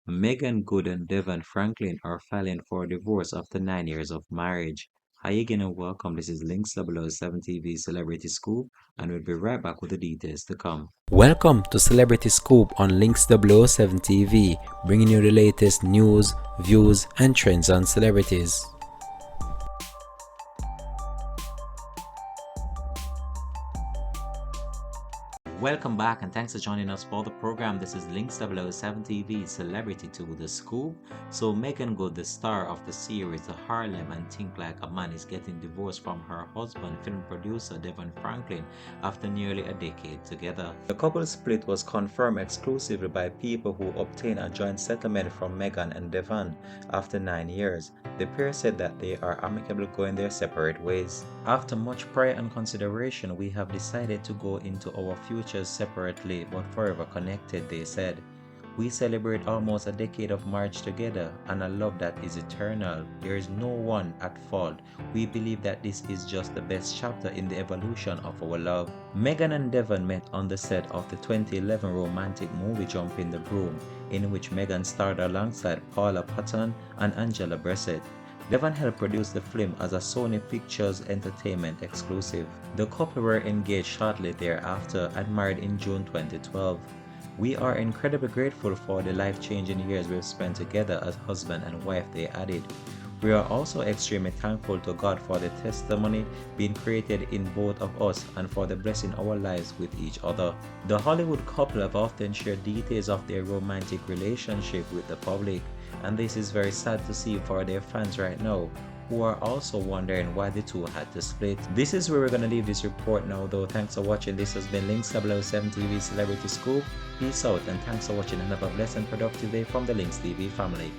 Meagan Good and DeVon Franklin are filing for divorce after 9 years of marriage. Hi again and welcome. This is Links 007 TV Celebrity Scoop, and we'll be right back with the details to come. Welcome to Celebrity Scoop on Links 007 TV, bringing you the latest news, views, and trends on celebrities. Welcome back and thanks for joining us for the program. This is Links 007 TV Celebrity to the Scoop. So Meagan Good, the star of the series The Harlem and Think Like a Man, is getting divorced from her husband, film producer DeVon Franklin, after nearly a decade together. The couple's split was confirmed exclusively by people who obtained a joint settlement from Meagan and DeVon after 9 years. The pair said that they are amicably going their separate ways. After much prayer and consideration, we have decided to go into our futures separately but forever connected, they said. We celebrate almost a decade of marriage together and a love that is eternal. There is no one at fault. We believe that this is just the best chapter in the evolution of our love. Meagan and DeVon met on the set of the 2011 romantic movie Jump in the Broom, in which Meagan starred alongside Paula Patton and Angela Bassett. DeVon helped produce the film as a Sony Pictures Entertainment exclusive. The couple were engaged shortly thereafter and married in June 2012. We are incredibly grateful for the life-changing years we've spent together as husband and wife, they added. We are also extremely thankful to God for the testimony being created in both of us and for the blessing our lives with each other. The Hollywood couple have often shared details of their romantic relationship with the public, and this is very sad to see for their fans right now, who are also wondering why the two had to split. This is where we're going to leave this report now though. Thanks for watching. This has been Links 007 TV Celebrity Scoop. Peace out and thanks for watching and have a blessed and productive day from the Links TV family.